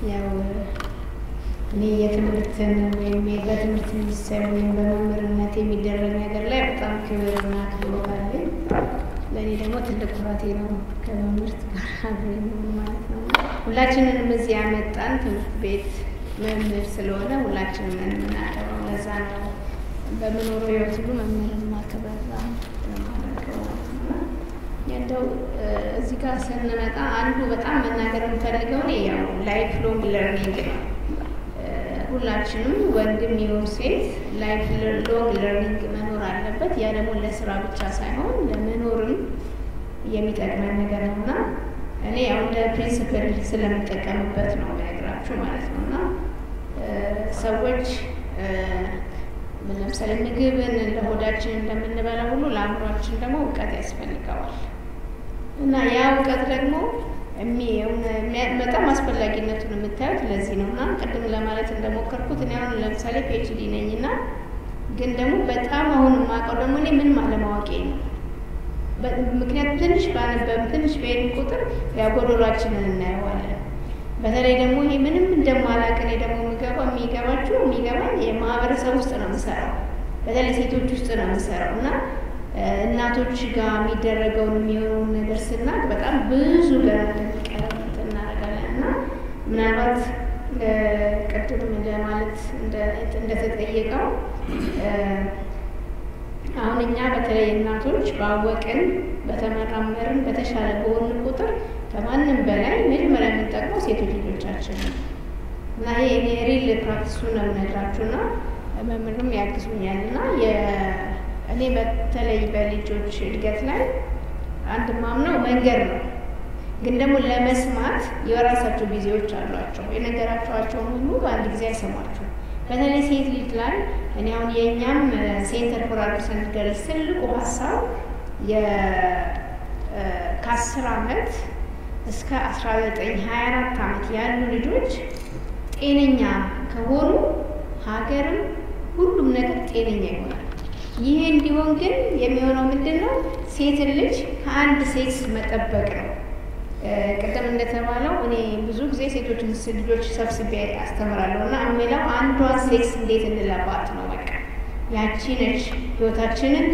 ያው እኔ የትምህርትን ወይም በትምህርት ሚኒስቴር ወይም በመምህርነት የሚደረግ ነገር ላይ በጣም ክብርና አክብሮት አለኝ። ለእኔ ደግሞ ትልቅ ኩራቴ ነው ከመምህርት ጋር አብረን ማለት ነው። ሁላችንንም እዚህ ያመጣን ትምህርት ቤት መምህር ስለሆነ ሁላችንም የምናከብረው ለዛ ነው። በምኖረው ህይወት ሁሉ መምህርን ማክበር ነው። እንደው እዚህ ጋር ስንመጣ አንዱ በጣም መናገር የምፈልገው እኔ ያው ላይፍ ሎንግ ለርኒንግ ነው። ሁላችንም ወንድም ይሁን ሴት ላይፍ ሎንግ ለርኒንግ መኖር አለበት። ያ ደግሞ ለስራ ብቻ ሳይሆን ለመኖርም የሚጠቅመን ነገር ነውና እኔ ያው እንደ ፕሪንሲፕል ስለምጠቀምበት ነው ያግራችሁ ማለት ነውና ሰዎች ለምሳሌ ምግብን ለሆዳችን እንደምንበላ ሁሉ ለአእምሯችን ደግሞ እውቀት ያስፈልገዋል እና ያ እውቀት ደግሞ በጣም አስፈላጊነቱን የምታዩት ለዚህ ነውና ቅድም ለማለት እንደሞከርኩት እኔ አሁን ለምሳሌ ፒኤችዲ ነኝና ግን ደግሞ በጣም አሁን የማውቀው ደግሞ እኔ ምን ማለማወቄ ነው። ምክንያቱም ትንሽ ባነበብ ትንሽ በሄድን ቁጥር ያው ጎዶሏችንን እናየዋለን። በተለይ ደግሞ ይሄ ምንም እንደማላውቅ እኔ ደግሞ የሚገባኝ የማህበረሰብ ውስጥ ነው የምሰራው። በተለይ ሴቶች ውስጥ ነው የምሰራው እና እናቶች ጋር የሚደረገውን የሚሆነውን ነገር ስናቅ በጣም ብዙ ገና እንደሚቀረብ እናደርጋለን እና ምናልባት ቅድም ለማለት እንደተጠየቀው አሁን እኛ በተለይ እናቶች ባወቅን በተመራመርን በተሻለ በሆን ቁጥር ከማንም በላይ መጀመሪያ የምንጠቅመው ሴቶች ልጆቻችን ነው እና ይሄ ሪል ፕራክቲሱን ነው የምነግራችሁና መምህርም ያግዙኛል እና እኔ በተለይ በልጆች እድገት ላይ አንድ ማምነው መንገድ ነው። ግን ደግሞ ለመስማት የራሳቸው ጊዜዎች አሏቸው። የነገራቸዋቸውን ሁሉ በአንድ ጊዜ አይሰሟቸውም። በተለይ ሴት ልጅ ላይ እኔ አሁን የእኛም ሴንተር ፎር አድolescent ገርልስ ትልቁ ሀሳብ ከ10 ዓመት እስከ 19-24 ዓመት ያሉ ልጆች ጤነኛ ከሆኑ ሀገርም ሁሉም ነገር ጤነኛ ይሆናል። ይሄ እንዲሆን ግን የሚሆነው ምንድነው? ሴት ልጅ ከአንድ ሴክስ መጠበቅ ነው። ቅድም እንደተባለው እኔ ብዙ ጊዜ ሴቶችን ልጆች ሰብስቤ አስተምራለሁና እምለው አንዷን ሴክስ እንዴት እንለባት ነው። በቃ ያቺ ነች ህይወታችንን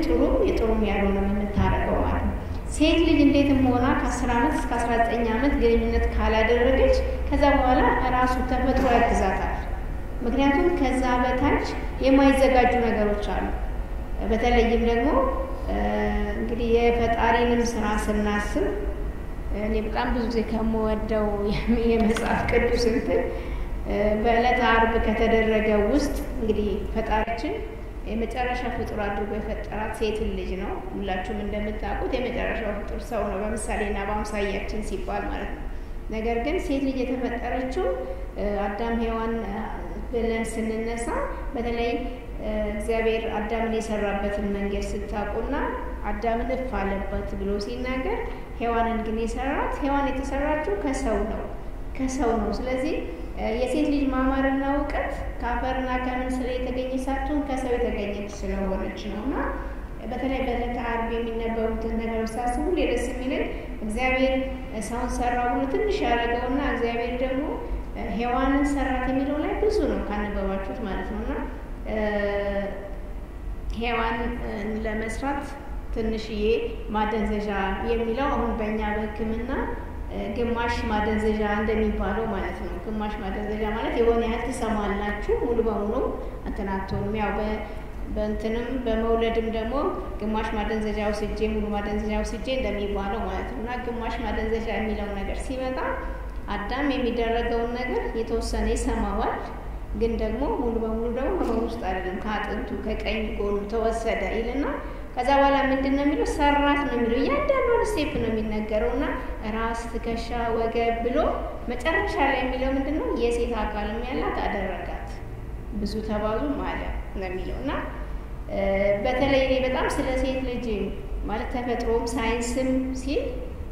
የጥሩም ያልሆነ የምታረገው ማለት ነው። ሴት ልጅ እንዴትም ሆና ከ10 ዓመት እስከ 19 ዓመት ግንኙነት ካላደረገች ከዛ በኋላ ራሱ ተፈጥሮ ያግዛታል። ምክንያቱም ከዛ በታች የማይዘጋጁ ነገሮች አሉ። በተለይም ደግሞ እንግዲህ የፈጣሪንም ስራ ስናስብ እኔ በጣም ብዙ ጊዜ ከምወደው የመጽሐፍ ቅዱስ በዕለተ ዓርብ ከተደረገው ውስጥ እንግዲህ ፈጣሪያችን የመጨረሻ ፍጡር አድርጎ የፈጠራት ሴትን ልጅ ነው። ሁላችሁም እንደምታውቁት የመጨረሻው ፍጡር ሰው ነው በምሳሌና በአምሳያችን ሲባል ማለት ነው። ነገር ግን ሴት ልጅ የተፈጠረችው አዳም ሔዋን ብለን ስንነሳ በተለይ እግዚአብሔር አዳምን የሰራበትን መንገድ ስታውቁና አዳምን እፍ አለበት ብሎ ሲናገር ሔዋንን ግን የሰራት ሔዋን የተሰራችው ከሰው ነው። ስለዚህ የሴት ልጅ ማማርና እውቀት ከአፈርና ከምን ስለ የተገኘች ሳትሆን ከሰው የተገኘች ስለሆነች ነውና በተለይ በዕለተ ዓርብ የሚነበቡትን ነገሮች ሳስብ ሁሌ ደስ የሚለኝ እግዚአብሔር ሰውን ሰራው ብሎ ትንሽ ያደረገውና እግዚአብሔር ደግሞ ሔዋንን ሰራት የሚለው ላይ ብዙ ነው ካነበባችሁት ማለት ነውና ሔዋን ለመስራት ትንሽዬ ማደንዘዣ የሚለው አሁን በእኛ በሕክምና ግማሽ ማደንዘዣ እንደሚባለው ማለት ነው። ግማሽ ማደንዘዣ ማለት የሆነ ያህል ትሰማላችሁ፣ ሙሉ በሙሉ አትናቶንም። ያው በእንትንም በመውለድም ደግሞ ግማሽ ማደንዘዣ ወስጄ ሙሉ ማደንዘዣ ወስጄ እንደሚባለው ማለት ነው። እና ግማሽ ማደንዘዣ የሚለው ነገር ሲመጣ አዳም የሚደረገውን ነገር የተወሰነ ይሰማዋል፣ ግን ደግሞ ሙሉ በሙሉ ደግሞ ህመም ውስጥ አይደለም። ከአጥንቱ ከቀኝ ጎኑ ተወሰደ ይልና ከዛ በኋላ ምንድን ነው የሚለው? ሰራት ነው የሚለው። እያንዳንዱን ስቴፕ ነው የሚነገረውና ራስ፣ ትከሻ፣ ወገብ ብሎ መጨረሻ ላይ የሚለው ምንድን ነው? የሴት አካልም ያላት አደረጋት፣ ብዙ ተባዙ ማለት ነው የሚለውና በተለይ እኔ በጣም ስለ ሴት ልጅ ማለት ተፈጥሮም ሳይንስም ሲል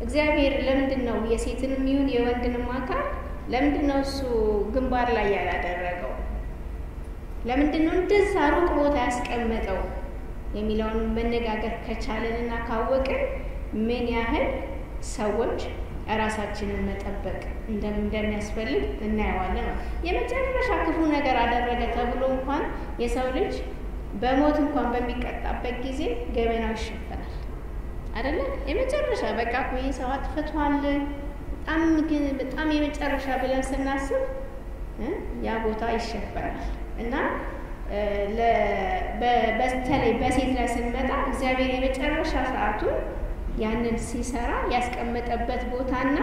እግዚአብሔር ለምንድን ነው የሴትንም ይሁን የወንድንም አካል ለምንድን ነው እሱ ግንባር ላይ ያላደረገው? ለምንድን ነው እንደዛ ሩቅ ቦታ ያስቀመጠው የሚለውን መነጋገር ከቻለንና ካወቅን ምን ያህል ሰዎች ራሳችንን መጠበቅ እንደሚያስፈልግ እናየዋለን። የመጨረሻ ክፉ ነገር አደረገ ተብሎ እንኳን የሰው ልጅ በሞት እንኳን በሚቀጣበት ጊዜ ገበናው ይሸፈናል አይደለ? የመጨረሻ በቃ እኮ ይሄ ሰው አጥፍቷል በጣም የመጨረሻ ብለን ስናስብ ያ ቦታ ይሸፈናል። እና በተለይ በሴት ላይ ስንመጣ እግዚአብሔር የመጨረሻ ሰዓቱን ያንን ሲሰራ ያስቀመጠበት ቦታና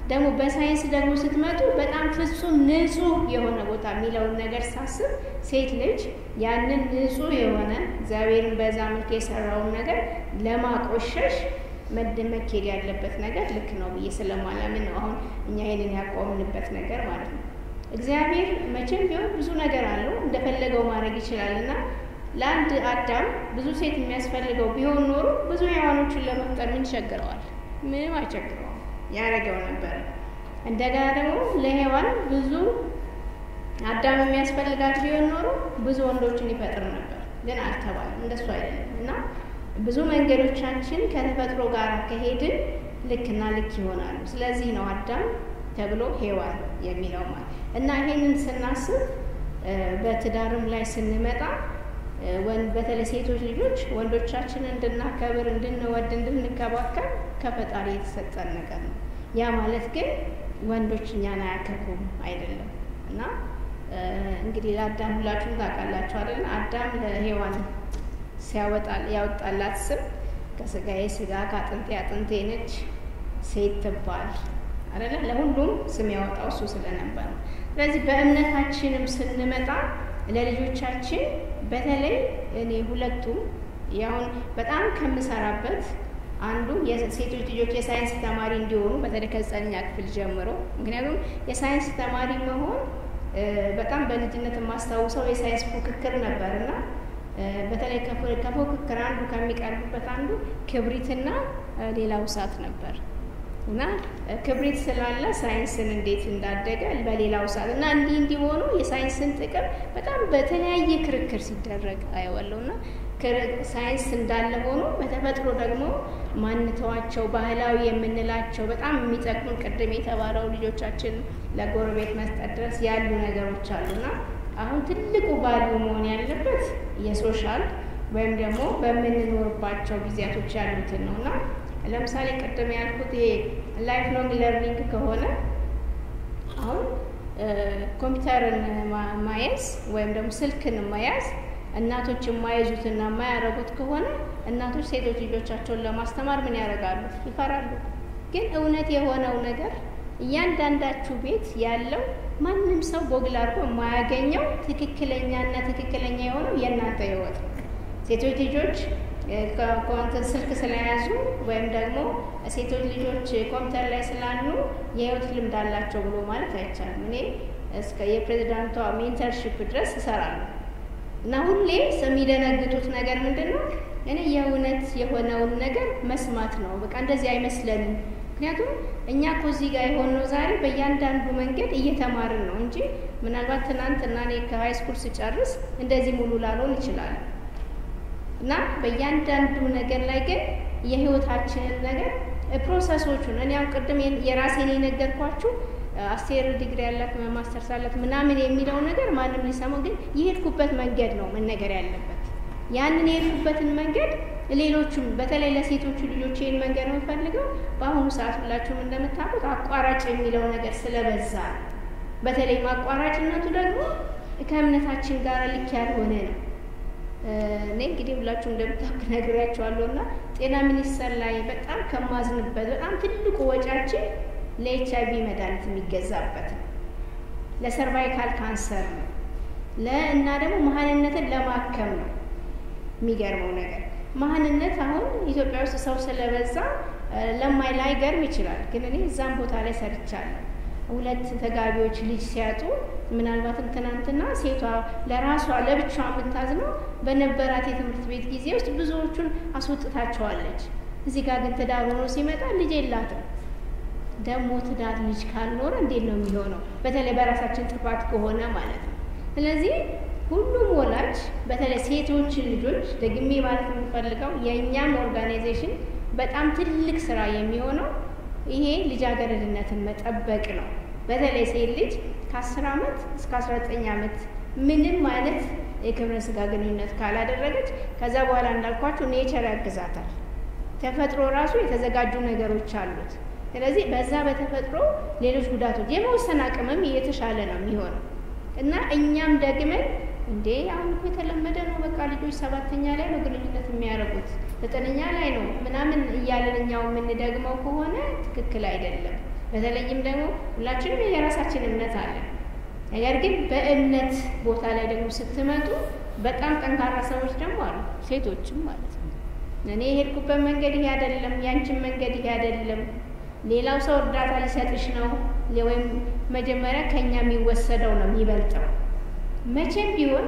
ደግሞ በሳይንስ ደግሞ ስትመጡ በጣም ፍጹም ንጹህ የሆነ ቦታ የሚለውን ነገር ሳስብ ሴት ልጅ ያንን ንጹህ የሆነ እግዚአብሔርን በዛ መልክ የሰራውን ነገር ለማቆሸሽ መካሄድ ያለበት ነገር ልክ ነው ብዬ ስለማላምን ነው አሁን እኛ ይሄንን ያቆምንበት ነገር ማለት ነው። እግዚአብሔር መቼም ቢሆን ብዙ ነገር አለው እንደፈለገው ማድረግ ይችላልና ለአንድ አዳም ብዙ ሴት የሚያስፈልገው ቢሆን ኖሮ ብዙ ሔዋኖችን ለመፍጠር ምን ቸግረዋል? ምንም አይቸግረውም፣ ያደረገው ነበር። እንደገና ደግሞ ለሔዋን ብዙ አዳም የሚያስፈልጋት ቢሆን ኖሮ ብዙ ወንዶችን ይፈጥር ነበር። ግን አልተባለም፣ እንደሱ አይደለም። እና ብዙ መንገዶቻችን ከተፈጥሮ ጋር ከሄድን ልክና ልክ ይሆናሉ። ስለዚህ ነው አዳም ተብሎ ሔዋን የሚለው ማለት እና ይሄንን ስናስብ በትዳርም ላይ ስንመጣ በተለይ ሴቶች ልጆች ወንዶቻችንን እንድናከብር፣ እንድንወድ፣ እንድንከባከብ ከፈጣሪ የተሰጠን ነገር ነው። ያ ማለት ግን ወንዶች እኛን አያከብሩም አይደለም። እና እንግዲህ ለአዳም ሁላችሁም ታውቃላችሁ አይደል? አዳም ለሔዋን ያወጣላት ስም ከስጋዬ ስጋ ከአጥንቴ አጥንቴ ነች ሴት ትባል አይደለ? ለሁሉም ስም ያወጣው እሱ ስለነበር ነው። ስለዚህ በእምነታችንም ስንመጣ ለልጆቻችን በተለይ እኔ ሁለቱም ያሁን በጣም ከምሰራበት አንዱ የሴቶች ልጆች የሳይንስ ተማሪ እንዲሆኑ በተለይ ከ9ኛ ክፍል ጀምሮ። ምክንያቱም የሳይንስ ተማሪ መሆን በጣም በልጅነት የማስታውሰው የሳይንስ ፉክክር ነበርና በተለይ ከፉክክር አንዱ ከሚቀርብበት አንዱ ክብሪትና ሌላው እሳት ነበር። እና ክብሪት ስላለ ሳይንስን እንዴት እንዳደገ በሌላው እሳት እና እንዲሆኑ የሳይንስን ጥቅም በጣም በተለያየ ክርክር ሲደረግ አየዋለሁና ሳይንስ እንዳለ ሆኖ በተፈጥሮ ደግሞ ማንተዋቸው ባህላዊ የምንላቸው በጣም የሚጠቅሙን ቅድም የተባለው ልጆቻችን ለጎረቤት መስጠት ድረስ ያሉ ነገሮች አሉና አሁን ትልቁ ቫልዩ መሆን ያለበት የሶሻል ወይም ደግሞ በምንኖርባቸው ጊዜያቶች ያሉትን ነውና ለምሳሌ ቅድም ያልኩት ይሄ ላይፍ ሎንግ ለርኒንግ ከሆነ አሁን ኮምፒውተርን ማየዝ ወይም ደግሞ ስልክን መያዝ እናቶች የማይዙትና የማያረጉት ከሆነ እናቶች ሴቶች ልጆቻቸውን ለማስተማር ምን ያደርጋሉ? ይፈራሉ። ግን እውነት የሆነው ነገር እያንዳንዳችሁ ቤት ያለው ማንም ሰው ጎግል አድርጎ የማያገኘው ትክክለኛና ትክክለኛ የሆነው የእናንተ ህይወት ነው። ሴቶች ልጆች ስልክ ስለያዙ ወይም ደግሞ ሴቶች ልጆች ኮምፒውተር ላይ ስላሉ የህይወት ልምድ አላቸው ብሎ ማለት አይቻልም። እኔ እስከ የፕሬዝዳንቷ ሜንተርሺፕ ድረስ እሰራለሁ እና ሁሌ የሚደነግጡት ነገር ምንድን ነው? እኔ የእውነት የሆነውን ነገር መስማት ነው። በቃ እንደዚህ አይመስለንም። ምክንያቱም እኛ እኮ እዚህ ጋር የሆነው ዛሬ በእያንዳንዱ መንገድ እየተማርን ነው እንጂ ምናልባት ትናንትና እኔ ከሃይ ስኩል ስጨርስ እንደዚህ ሙሉ ላልሆን ይችላል። እና በእያንዳንዱ ነገር ላይ ግን የህይወታችንን ነገር ፕሮሰሶቹን እኔ ያው ቅድም የራሴን የነገርኳችሁ አስቴር ዲግሪ ያላት ማስተርስ አላት ምናምን የሚለው ነገር ማንም ሊሰማው ግን የሄድኩበት መንገድ ነው መነገር ያለበት። ያንን የሄድኩበትን መንገድ ሌሎቹም በተለይ ለሴቶቹ ልጆች ይሄን መንገድ ነው ፈልገው በአሁኑ ሰዓት ሁላችሁም እንደምታውቁት አቋራጭ የሚለው ነገር ስለበዛ በተለይ ማቋራጭነቱ ደግሞ ከእምነታችን ጋር ልክ ያልሆነ ነው። እኔ እንግዲህ ሁላችሁም እንደምታውቁ ነግሬያችኋለሁና ጤና ሚኒስቴር ላይ በጣም ከማዝንበት በጣም ትልቁ ወጫችን ለኤችአይቪ መድኃኒት የሚገዛበት ነው፣ ለሰርቫይካል ካንሰር ነው፣ እና ደግሞ መሀንነትን ለማከም ነው። የሚገርመው ነገር መሀንነት አሁን ኢትዮጵያ ውስጥ ሰው ስለበዛ ላይገርም ይችላል። ግን እኔ እዛም ቦታ ላይ ሰርቻለሁ። 2 ተጋቢዎች ልጅ ሲያጡ ምናልባትም ትናንትና ሴቷ ለራሷ ለብቻዋ የምታዝነው በነበራት የትምህርት ቤት ጊዜ ውስጥ ብዙዎቹን አስወጥታቸዋለች። እዚህ ጋር ግን ትዳር ሆኖ ሲመጣ ልጅ የላትም። ደግሞ ትዳር ልጅ ካልኖረ እንዴት ነው የሚሆነው? በተለይ በራሳችን ጥፋት ከሆነ ማለት ነው። ስለዚህ ሁሉም ወላጅ በተለይ ሴቶችን ልጆች ደግሜ ማለት የምፈልገው የእኛም ኦርጋናይዜሽን በጣም ትልቅ ስራ የሚሆነው ይሄ ልጃገረድነትን መጠበቅ ነው። በተለይ ሴት ልጅ ከ10 ዓመት እስከ 19 ዓመት ምንም አይነት የግብረ ስጋ ግንኙነት ካላደረገች ከዛ በኋላ እንዳልኳችሁ ኔቸር ያግዛታል። ተፈጥሮ ራሱ የተዘጋጁ ነገሮች አሉት። ስለዚህ በዛ በተፈጥሮ ሌሎች ጉዳቶች የመወሰን አቅምም የተሻለ ነው የሚሆነው እና እኛም ደግመን እንዴ አሁን እኮ የተለመደ ነው በቃ ልጆች 7ኛ ላይ ነው ግንኙነት የሚያደርጉት 9ኛ ላይ ነው ምናምን እያለን እኛው የምንደግመው ከሆነ ትክክል አይደለም። በተለይም ደግሞ ሁላችንም የራሳችን እምነት አለ። ነገር ግን በእምነት ቦታ ላይ ደግሞ ስትመጡ በጣም ጠንካራ ሰዎች ደግሞ አሉ፣ ሴቶችም ማለት ነው። እኔ የሄድኩበት መንገድ ይሄ አይደለም፣ ያንቺን መንገድ ይሄ አይደለም፣ ሌላው ሰው እርዳታ ሊሰጥሽ ነው ወይም መጀመሪያ ከኛ የሚወሰደው ነው የሚበልጠው። መቼም ቢሆን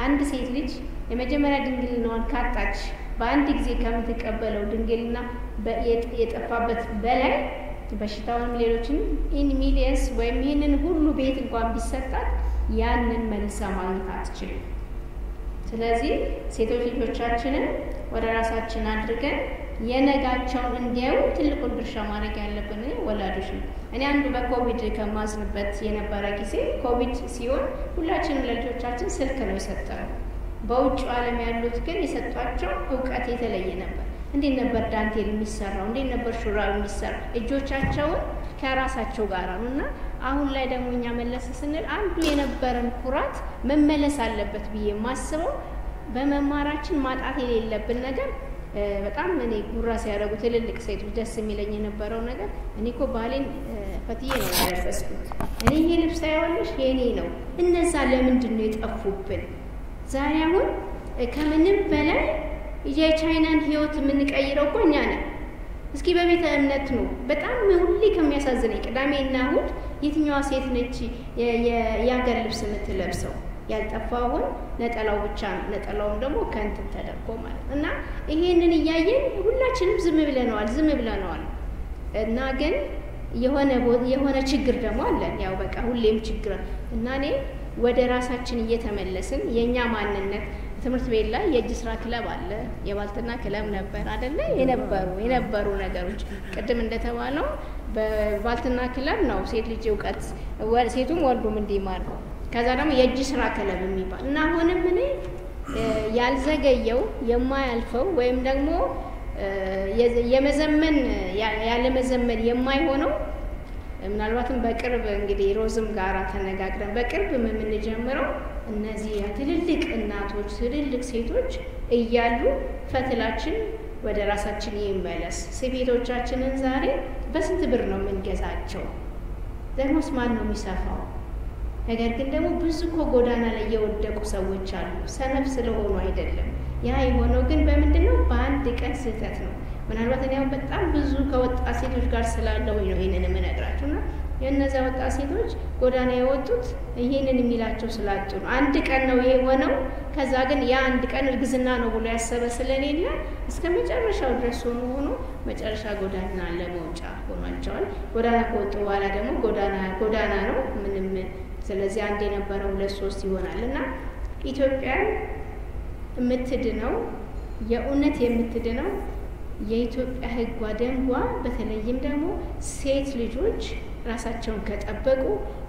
አንድ ሴት ልጅ የመጀመሪያ ድንግልናዋን ካጣች በአንድ ጊዜ ከምትቀበለው ድንግልና የጠፋበት በላይ በሽታውንም ሌሎችን ኢን ሚሊየንስ ወይም ይህንን ሁሉ ቤት እንኳን ቢሰጣት ያንን መልሳ ማግኘት አትችልም። ስለዚህ ሴቶች ልጆቻችንን ወደ ራሳችን አድርገን የነጋቸውን እንዲያዩ ትልቁን ድርሻ ማድረግ ያለብን ወላጆች ነው። እኔ አንዱ በኮቪድ ከማዝንበት የነበረ ጊዜ ኮቪድ ሲሆን ሁላችንም ለልጆቻችን ስልክ ነው የሰጠነው። በውጭ ዓለም ያሉት ግን የሰጧቸው እውቀት የተለየ ነበር። እንዴት ነበር ዳንቴል የሚሰራው? እንዴት ነበር ሹራብ የሚሰራው? እጆቻቸውን ከራሳቸው ጋር ነውና አሁን ላይ ደግሞ እኛ መለስ ስንል አንዱ የነበረን ኩራት መመለስ አለበት ብዬ ማስበው በመማራችን ማጣት የሌለብን ነገር በጣም እኔ ጉራ ሲያደርጉ ትልልቅ ሴቶች ደስ የሚለኝ የነበረው ነገር እኔ እኮ ባሌን ፈትዬ ነው ያለበስኩት፣ እኔ ይሄ ልብስ አይሆንሽ የኔ ነው። እነዛ ለምንድን ነው የጠፉብን? ዛሬ አሁን ከምንም በላይ የቻይናን ህይወት የምንቀይረው እኮ እኛ ነን። እስኪ በቤተ እምነት ነው በጣም ሁሌ ከሚያሳዝነኝ ቅዳሜና እሑድ የትኛዋ ሴት ነች የአገር ልብስ የምትለብሰው? ያልጠፋውን ነጠላው ብቻ ነው። ነጠላውም ደግሞ ከእንትን ተደርጎ ማለት እና ይሄንን እያየን ሁላችንም ዝም ብለነዋል እና ግን የሆነ ችግር ደግሞ አለን። ያው በቃ ሁሌም ችግር እና እኔ ወደ ራሳችን እየተመለስን የኛ ማንነት ትምህርት ቤት ላይ የእጅ ስራ ክለብ አለ፣ የባልትና ክለብ ነበር አይደለ? የነበሩ ነገሮች ቅድም እንደተባለው በባልትና ክለብ ነው ሴት ልጅ እውቀት ሴቱም ወንዱም እንዲማር ነው። ከዛ ደግሞ የእጅ ስራ ክለብ የሚባል እና አሁንም እኔ ያልዘገየው የማያልፈው ወይም ደግሞ ያለመዘመን የማይሆነው ምናልባትም በቅርብ እንግዲህ ሮዝም ጋራ ተነጋግረን በቅርብ የምንጀምረው እነዚህ ትልልቅ እናቶች ትልልቅ ሴቶች እያሉ ፈትላችን ወደ ራሳችን ይመለስ። ስፌቶቻችንን ዛሬ በስንት ብር ነው የምንገዛቸው? ደግሞስ ማን ነው የሚሰፋው? ነገር ግን ደግሞ ብዙ እኮ ጎዳና ላይ የወደቁ ሰዎች አሉ፣ ሰነፍ ስለሆኑ አይደለም። ያ የሆነው ግን በምንድን ነው? በአንድ ቀን ስህተት ነው። ምናልባት እኔ አሁን በጣም ብዙ ከወጣት ሴቶች ጋር ስላለው ነው ይሄንን የምነግራችሁ እና የእነዚያ ወጣት ሴቶች ጎዳና የወጡት ይሄንን የሚላቸው ስላጡ ነው። አንድ ቀን ነው ይሄ ሆነው፣ ከዛ ግን ያ አንድ ቀን እርግዝና ነው ብሎ ያሰበ ስለሌለ እስከ መጨረሻው ድረስ ሆኖ መጨረሻ ጎዳና ለመውጫ ሆኗቸዋል። ጎዳና ከወጡ በኋላ ደግሞ ጎዳና ነው ምንም። ስለዚህ አንድ የነበረው 2-3 ይሆናል እና ኢትዮጵያን የምትድነው የእውነት የምትድነው የኢትዮጵያ ሕጓ ደንቧ በተለይም ደግሞ ሴት ልጆች ራሳቸውን ከጠበቁ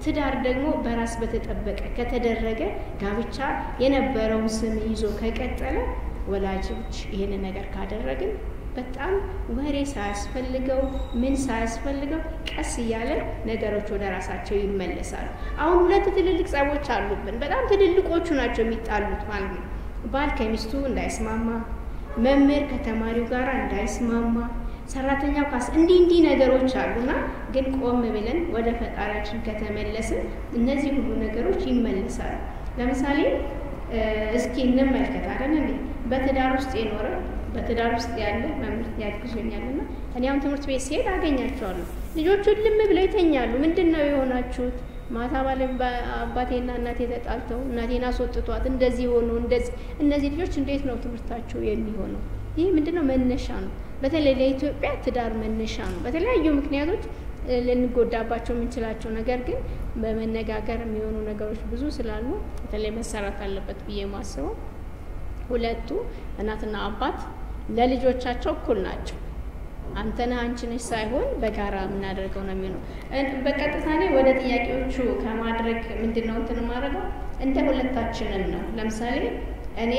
ትዳር ደግሞ በራስ በተጠበቀ ከተደረገ ጋብቻ የነበረውን ስም ይዞ ከቀጠለ ወላጆች ይሄንን ነገር ካደረግን በጣም ወሬ ሳያስፈልገው ምን ሳያስፈልገው ቀስ እያለ ነገሮች ወደ ራሳቸው ይመለሳሉ። አሁን 2 ትልልቅ ጸቦች አሉብን። በጣም ትልልቆቹ ናቸው የሚጣሉት ማለት ነው። ባል ከሚስቱ እንዳይስማማ፣ መምህር ከተማሪው ጋር እንዳይስማማ፣ ሰራተኛው እንዲህ ነገሮች አሉና ግን ቆም ብለን ወደ ፈጣሪያችን ከተመለስን እነዚህ ሁሉ ነገሮች ይመለሳሉ። ለምሳሌ እስኪ እንመልከት አይደል እንዴ በትዳር ውስጥ የኖረ በትዳር ውስጥ ያለ መምህር ያግዙኛልና እኔ አሁን ትምህርት ቤት ሲሄድ አገኛቸዋለሁ። ልጆቹ ልም ብለው ይተኛሉ። ምንድነው የሆናችሁት? ማታ አባቴና እናቴ ተጣልተው እናቴን አስወጥቷት እንደዚህ ሆኖ እነዚህ ልጆች እንዴት ነው ትምህርታቸው የሚሆነው? ይህ ምንድነው? መነሻ ነው። በተለይ ለኢትዮጵያ ትዳር መነሻ ነው። በተለያዩ ምክንያቶች ልንጎዳባቸው የምንችላቸው ነገር ግን በመነጋገር የሚሆኑ ነገሮች ብዙ ስላሉ በተለይ መሰራት አለበት ብዬ ማስበው ሁለቱ እናትና አባት ለልጆቻቸው እኩል ናቸው። አንተነህ አንቺ ነሽ ሳይሆን በጋራ የምናደርገው ነው የሚሆነው። በቀጥታ ላይ ወደ ጥያቄዎቹ ከማድረግ ምንድነው እንትን ማድረገው እንደ ሁለታችንን ነው። ለምሳሌ እኔ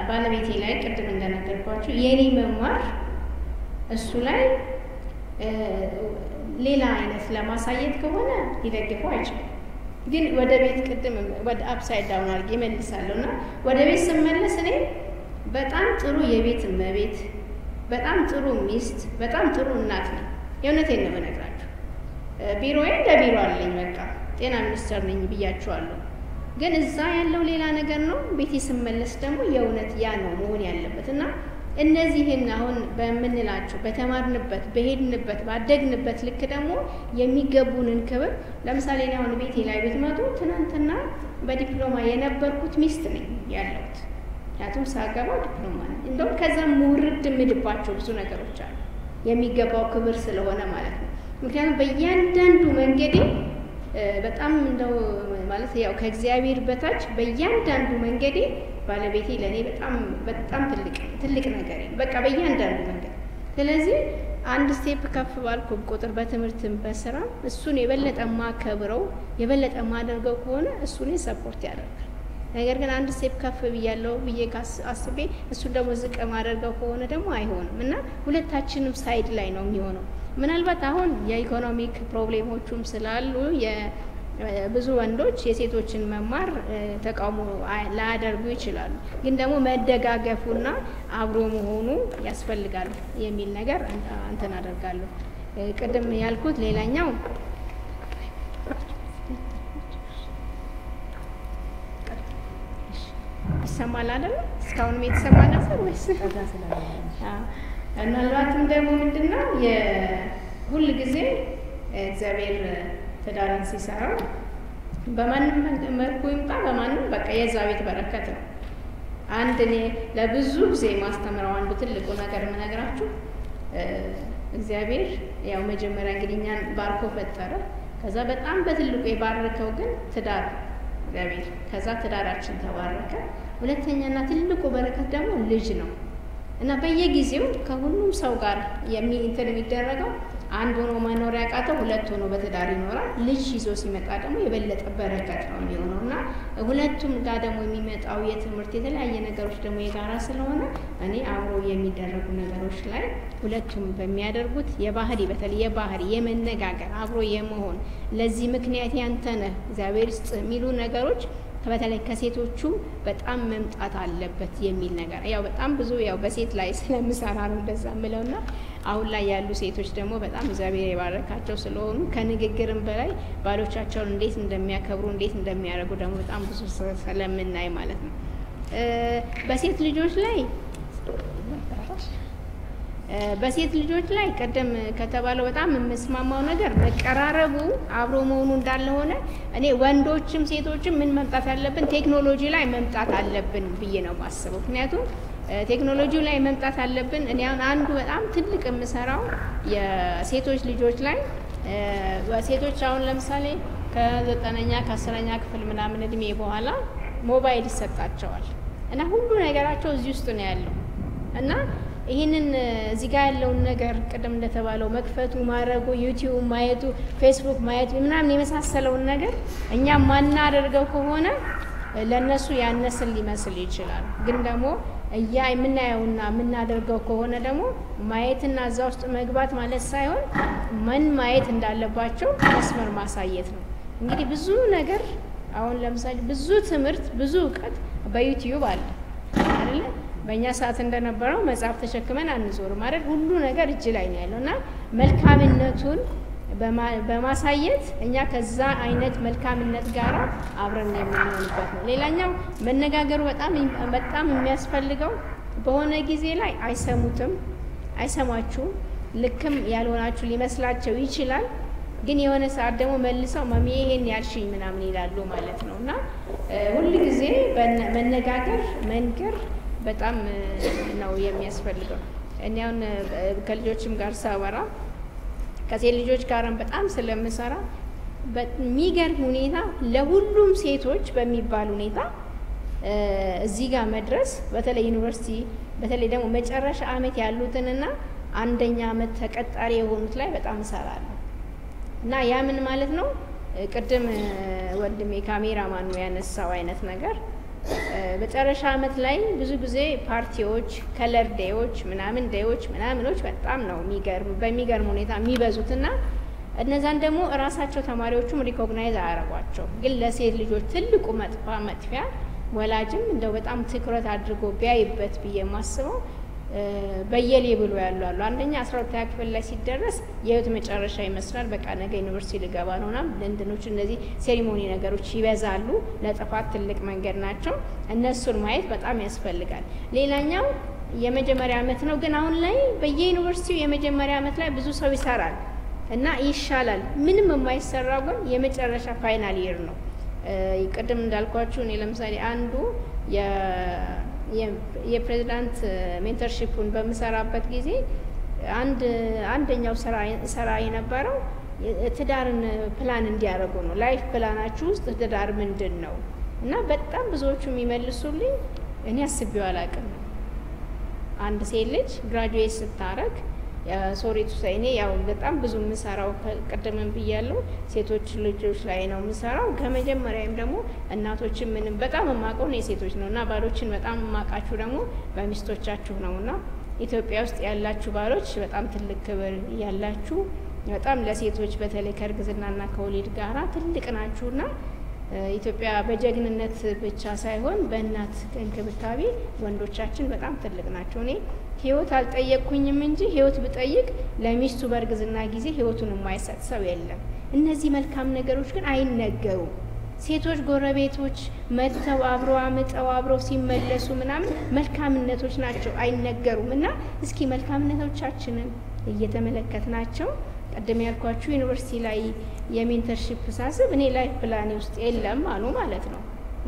ባለቤቴ ላይ ቅድም እንደነገርኳችሁ የኔ መማር እሱ ላይ ሌላ አይነት ለማሳየት ከሆነ ሊደግፈው አይችልም። ግን ወደ ቤት ቅድም ወደ አፕሳይድ ዳውን አድርጌ እመልሳለሁና ወደ ቤት ስመለስ እኔ በጣም ጥሩ የቤት እመቤት፣ በጣም ጥሩ ሚስት፣ በጣም ጥሩ እናት ነኝ። የእውነቴን ነው የምነግራችሁ። ቢሮዬ እንደ ቢሮ አለኝ። በቃ ጤና ሚኒስቴር ነኝ ብያችኋለሁ። ግን እዛ ያለው ሌላ ነገር ነው። ቤቴ ስመለስ ደግሞ የእውነት ያ ነው መሆን ያለበት እና እነዚህን አሁን በምንላቸው በተማርንበት በሄድንበት ባደግንበት ልክ ደግሞ የሚገቡንን ክብር ለምሳሌ እኔ አሁን ቤቴ ላይ ብትመጡ ትናንትና በዲፕሎማ የነበርኩት ሚስት ነኝ ያለሁት። ምክንያቱም ሳገባው ዲፕሎማ ነኝ። እንደውም ከዛም ውርድ የምልባቸው ብዙ ነገሮች አሉ የሚገባው ክብር ስለሆነ ማለት ነው። ምክንያቱም በእያንዳንዱ መንገዴ በጣም እንደው ማለት ያው ከእግዚአብሔር በታች በእያንዳንዱ መንገዴ ባለቤቴ ለኔ በጣም ትልቅ ነገር ነው። በቃ በእያንዳንዱ መንገድ። ስለዚህ አንድ ስቴፕ ከፍ ባልኩ ቁጥር በትምህርትም በስራ እሱን የበለጠ ማከብረው የበለጠ ማደርገው ከሆነ እሱን ሰፖርት ያደርጋል። ነገር ግን አንድ ስቴፕ ከፍ ብያለሁ ብዬ አስቤ እሱን ደግሞ ዝቅ ማደርገው ከሆነ ደግሞ አይሆንም እና ሁለታችንም ሳይድ ላይ ነው የሚሆነው። ምናልባት አሁን የኢኮኖሚክ ፕሮብሌሞቹም ስላሉ ብዙ ወንዶች የሴቶችን መማር ተቃውሞ ላያደርጉ ይችላሉ። ግን ደግሞ መደጋገፉና አብሮ መሆኑ ያስፈልጋል የሚል ነገር እንትን አደርጋለሁ። ቅድም ያልኩት ሌላኛው ይሰማል አይደል? እስካሁን የተሰማ ነበር ወይስ? ምናልባትም ደግሞ ምንድነው የሁል ጊዜ እግዚአብሔር ትዳርን ሲሰራው በማንም መልኩ ይምጣ በማንም በቃ የዛ ቤት በረከት ነው። አንድ እኔ ለብዙ ጊዜ ማስተምረው አንዱ ትልቁ ነገር የምነግራችሁ እግዚአብሔር ያው መጀመሪያ እንግዲህ እኛን ባርኮ ፈጠረ። ከዛ በጣም በትልቁ የባረከው ግን ትዳር እግዚአብሔር። ከዛ ትዳራችን ተባረከ። ሁለተኛና ትልቁ በረከት ደግሞ ልጅ ነው እና በየጊዜው ከሁሉም ሰው ጋር እንትን የሚደረገው አንድ ሆኖ መኖር ያቃተው ሁለት ሆኖ በትዳር ይኖራል። ልጅ ይዞ ሲመጣ ደግሞ የበለጠ በረከት ነው የሚሆነው እና ሁለቱም ጋር ደግሞ የሚመጣው የትምህርት የተለያየ ነገሮች ደግሞ የጋራ ስለሆነ እኔ አብሮ የሚደረጉ ነገሮች ላይ ሁለቱም በሚያደርጉት የባህሪ በተለይ የባህሪ የመነጋገር አብሮ የመሆን ለዚህ ምክንያት ያንተ ነህ እግዚአብሔር ይስጥ የሚሉ ነገሮች በተለይ ከሴቶቹ በጣም መምጣት አለበት የሚል ነገር ያው በጣም ብዙ ያው በሴት ላይ ስለምሰራ ነው እንደዛ ምለውና አሁን ላይ ያሉ ሴቶች ደግሞ በጣም እግዚአብሔር የባረካቸው ስለሆኑ ከንግግርም በላይ ባሎቻቸውን እንዴት እንደሚያከብሩ እንዴት እንደሚያደርጉ ደግሞ በጣም ብዙ ስለምናይ ማለት ነው። በሴት ልጆች ላይ ቀደም ከተባለው በጣም የምስማማው ነገር መቀራረቡ አብሮ መሆኑ እንዳለ ሆነ እኔ ወንዶችም ሴቶችም ምን መምጣት ያለብን ቴክኖሎጂ ላይ መምጣት አለብን ብዬ ነው ማስበው። ምክንያቱም ቴክኖሎጂ ላይ መምጣት አለብን። እኔ አንዱ በጣም ትልቅ የምሰራው የሴቶች ልጆች ላይ ሴቶች አሁን ለምሳሌ ከ9ኛ ከ10ኛ ክፍል ምናምን እድሜ በኋላ ሞባይል ይሰጣቸዋል እና ሁሉ ነገራቸው እዚህ ውስጥ ነው ያለው እና ይሄንን እዚህ ጋር ያለውን ነገር ቀደም እንደተባለው መክፈቱ ማረጉ ዩቲዩብ ማየቱ ፌስቡክ ማየቱ ምናምን የመሳሰለውን ነገር እኛ ማናደርገው ከሆነ ለነሱ ያነስል ሊመስል ይችላል። ግን ደግሞ የምናየውና የምናደርገው ከሆነ ደግሞ ማየትና እዛ ውስጥ መግባት ማለት ሳይሆን ምን ማየት እንዳለባቸው መስመር ማሳየት ነው። እንግዲህ ብዙ ነገር አሁን ለምሳሌ ብዙ ትምህርት ብዙ እውቀት በዩቲዩብ አለ አይደል? በእኛ ሰዓት እንደነበረው መጽሐፍ ተሸክመን አንዞርም ማለት ሁሉ ነገር እጅ ላይ ነው ያለውና መልካምነቱን በማሳየት እኛ ከዛ አይነት መልካምነት ጋር አብረን የምንሆንበት ነው። ሌላኛው መነጋገሩ በጣም የሚያስፈልገው በሆነ ጊዜ ላይ አይሰማችሁም ልክም ያልሆናችሁ ሊመስላቸው ይችላል። ግን የሆነ ሰዓት ደግሞ መልሰው ማሚ ይሄን ያልሽኝ ምናምን ይላሉ ማለት ነውና ሁሉ ጊዜ መነጋገር መንገር በጣም ነው የሚያስፈልገው። እኔ አሁን ከልጆችም ጋር ሳወራ ከሴት ልጆች ጋርም በጣም ስለምሰራ በሚገርም ሁኔታ ለሁሉም ሴቶች በሚባል ሁኔታ እዚህ ጋር መድረስ በተለይ ዩኒቨርሲቲ በተለይ ደግሞ መጨረሻ አመት ያሉትንና አንደኛ አመት ተቀጣሪ የሆኑት ላይ በጣም እሰራለሁ እና ያ ምን ማለት ነው ቅድም ወንድሜ ካሜራማን ነው ያነሳው አይነት ነገር በጨረሻ አመት ላይ ብዙ ጊዜ ፓርቲዎች ከለር ዴዎች ምናምን ዴዎች ምናምኖች በጣም ነው በሚገርም ሁኔታ የሚበዙትና እነዛን ደግሞ ራሳቸው ተማሪዎቹም ሪኮግናይዝ አያረጓቸው ግን ለሴት ልጆች ትልቁ መጥፊያ ወላጅም እንደው በጣም ትኩረት አድርጎ ቢያይበት በየማስበው በየሌብሉ ያሉ አንደኛ 12ኛ ክፍል ላይ ሲደረስ የህይወት መጨረሻ ይመስላል በቃ ነገ ዩኒቨርሲቲ ልገባ ነውና ለእንደኖች እነዚህ ሴሪሞኒ ነገሮች ይበዛሉ ለጥፋት ትልቅ መንገድ ናቸው እነሱን ማየት በጣም ያስፈልጋል ሌላኛው የመጀመሪያ አመት ነው ግን አሁን ላይ በየዩኒቨርሲቲው የመጀመሪያ አመት ላይ ብዙ ሰው ይሰራል እና ይሻላል ምንም የማይሰራው ግን የመጨረሻ ፋይናል ይር ነው ይቀደም እንዳልኳችሁ እኔ ለምሳሌ አንዱ የፕሬዝዳንት ሜንተርሺፑን በመሰራበት ጊዜ አንደኛው ስራ የነበረው ትዳርን ፕላን እንዲያደርጉ ነው ላይፍ ፕላናችሁ ውስጥ ትዳር ምንድነው እና በጣም ብዙዎቹ የሚመልሱልኝ እኔ አስቤው አላውቅም አንድ ሴት ልጅ ግራጁዌት ስታረግ ሶሪቱ ሳይኔ ያው በጣም ብዙ ምሰራው ቀደመን ብያለሁ ሴቶች ልጆች ላይ ነው ምሰራው ከመጀመሪያም ደግሞ እናቶችን ምንም በጣም ማቀው ነው ሴቶች ነውና ባሎችን በጣም ማቃችሁ ደግሞ በሚስቶቻችሁ ነውና ኢትዮጵያ ውስጥ ያላችሁ ባሎች በጣም ትልቅ ክብር ያላችሁ በጣም ለሴቶች በተለይ ከርግዝናና ከወሊድ ጋራ ትልቅ ናችሁና ኢትዮጵያ በጀግንነት ብቻ ሳይሆን በእናት እንክብካቤ ወንዶቻችን በጣም ትልቅ ናቸው እኔ ህይወት አልጠየቅኩኝም እንጂ ህይወት ብጠይቅ ለሚስቱ በርግዝና ጊዜ ህይወቱን የማይሰጥ ሰው የለም እነዚህ መልካም ነገሮች ግን አይነገሩም ሴቶች ጎረቤቶች መተው አብረው አምጠው አብረው ሲመለሱ ምናምን መልካምነቶች ናቸው አይነገሩምና እስኪ መልካምነቶቻችንን እየተመለከትናቸው ቀደም ያልኳችሁ ዩኒቨርሲቲ ላይ የሜንተርሺፕ ሳስብ እኔ ላይፍ ፕላን ውስጥ የለም አሉ ማለት ነው